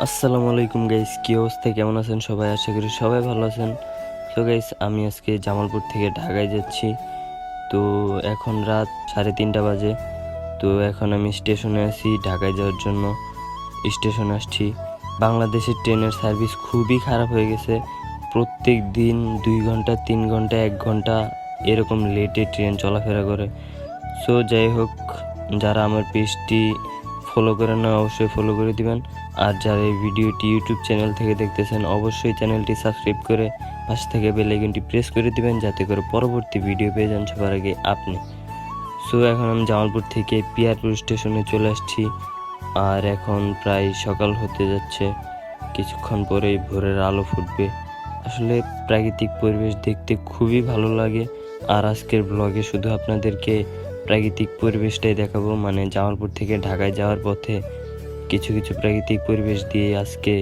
আসসালামু আলাইকুম গাইস, কি অবস্থা, কেমন আছেন সবাই? আশা করি সবাই ভালো আছেন। তো গাইস, আমি আজকে জামালপুর থেকে ঢাকায় যাচ্ছি। তো এখন রাত 3:30 বাজে। তো এখন আমি স্টেশনে আছি ঢাকায় যাওয়ার জন্য। স্টেশনে আসছি। বাংলাদেশের ট্রেনের সার্ভিস খুবই খারাপ হয়ে গেছে। প্রত্যেক দিন 2 ঘন্টা, 3 ঘন্টা, 1 ঘন্টা এরকম লেটে ট্রেন চলাফেরা করে। সো যাই হোক, যারা আমার পেজটি ফলো করেন না অবশ্যই ফলো করে দিবেন। আর যারা এই ভিডিওটি ইউটিউব চ্যানেল থেকে দেখতেছেন অবশ্যই চ্যানেলটি সাবস্ক্রাইব করে পাশ থেকে বেল আইকনটি প্রেস করে দিবেন, যাতে করে পরবর্তী ভিডিও পেয়ে যান সবার আগে আপনি। সো এখন আমি জামালপুর থেকে পিয়ারপুর স্টেশনে চলে আসছি। আর এখন প্রায় সকাল হতে যাচ্ছে, কিছুক্ষণ পরেই ভোরের আলো ফুটবে। আসলে প্রাকৃতিক পরিবেশ দেখতে খুবই ভালো লাগে। আর আজকের ব্লগে শুধু আপনাদেরকে প্রাকৃতিক পরিবেশটাই দেখাবো, মানে জামালপুর থেকে ঢাকায় যাওয়ার পথে কিছু কিছু প্রাকৃতিক পরিবেশ দিয়ে আজকে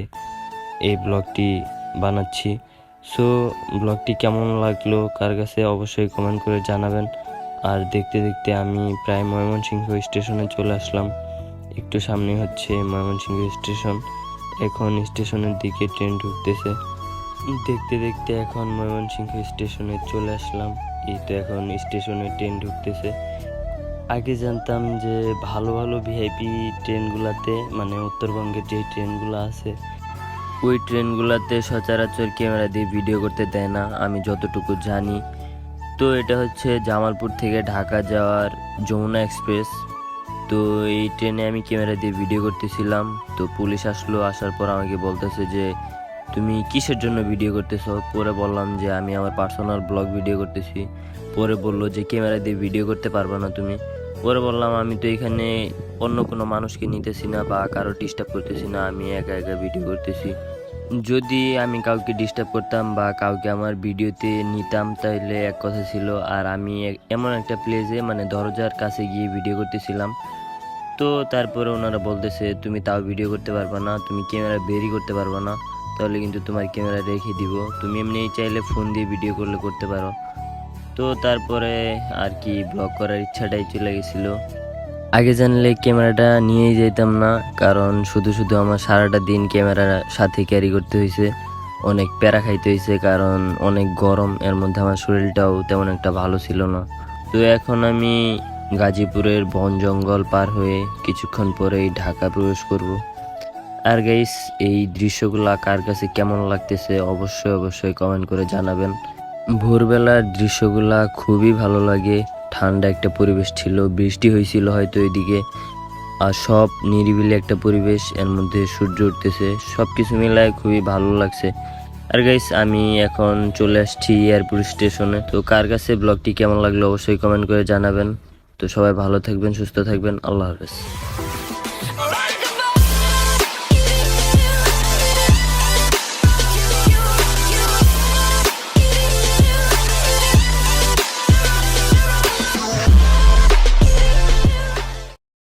এই ব্লগটি বানাচ্ছি। সো ব্লগটি কেমন লাগলো কার কাছে অবশ্যই কমেন্ট করে জানাবেন। আর দেখতে দেখতে আমি প্রায় ময়মনসিংহ স্টেশনে চলে আসলাম। একটু সামনে হচ্ছে ময়মনসিংহ স্টেশন। এখন স্টেশনের দিকে ট্রেন ঢুকতেছে। দেখতে দেখতে এখন ময়মনসিংহ স্টেশনে চলে আসলাম। এই তো এখন স্টেশনে ট্রেন ঢুকতেছে। আগে জানতাম যে ভালো ভালো ভিআইপি ট্রেনগুলোতে, মানে উত্তরবঙ্গের যে ট্রেনগুলো আছে ওই ট্রেনগুলোতে সচরাচর ক্যামেরা দিয়ে ভিডিও করতে দেয় না, আমি যতটুকু জানি। তো এটা হচ্ছে জামালপুর থেকে ঢাকা যাওয়ার যমুনা এক্সপ্রেস। তো এই ট্রেনে আমি ক্যামেরা দিয়ে ভিডিও করতেছিলাম। তো পুলিশ আসলো, আসার পর আমাকে বলতেছে যে তুমি কিসের জন্য ভিডিও করতেছো। পরে বললাম যে আমি আমার পার্সোনাল ব্লগ ভিডিও করতেছি। পরে বললো যে ক্যামেরা দিয়ে ভিডিও করতে পারবে না তুমি। পরে বললাম আমি তো এখানে অন্য কোনো মানুষকে নিতেছি না বা কারো ডিস্টার্ব করতেছি না, আমি একা একা ভিডিও করতেছি। যদি আমি কাউকে ডিস্টার্ব করতাম বা কাউকে আমার ভিডিওতে নিতাম তাহলে এক কথা ছিল। আর আমি এমন একটা প্লেসে, মানে দরজার কাছে গিয়ে ভিডিও করতেছিলাম। তো তারপরে ওনারা বলতেছে তুমি তাও ভিডিও করতে পারবা না, তুমি ক্যামেরা বেরই করতে পারবা না, তাহলে কিন্তু তোমার ক্যামেরা রেখে দিব, তুমি এমনি চাইলে ফোন দিয়ে ভিডিও করলে করতে পারো। তো তারপরে আর কি ব্লগ করার ইচ্ছাটাই চলে গেছিলো। আগে জানলে ক্যামেরাটা নিয়েই যেতাম না, কারণ শুধু শুধু আমার সারাটা দিন ক্যামেরা সাথে ক্যারি করতে হয়েছে, অনেক প্যারা খাইতে হয়েছে, কারণ অনেক গরম, এর মধ্যে আমার শরীরটাও তেমন একটা ভালো ছিল না। তো এখন আমি গাজীপুরের বন জঙ্গল পার হয়ে কিছুক্ষণ পরেই ঢাকা প্রবেশ করব। আর গাইস, এই দৃশ্যগুলা কার কাছে কেমন লাগতেছে অবশ্যই অবশ্যই কমেন্ট করে জানাবেন। ভোরবেলার দৃশ্যগুলা খুবই ভালো লাগে। ঠান্ডা একটা পরিবেশ ছিল, বৃষ্টি হয়েছিল হয়তো এদিকে। আর সব নিরিবিলি একটা পরিবেশ, এর মধ্যে সূর্য উঠতেছে, সব কিছু মিলায় খুবই ভালো লাগছে। আর গাইস, আমি এখন চলে আসছি এয়ারপোর্ট স্টেশনে। তো কার কাছে ব্লগটি কেমন লাগলো অবশ্যই কমেন্ট করে জানাবেন। তো সবাই ভালো থাকবেন, সুস্থ থাকবেন, আল্লাহ হাফেজ।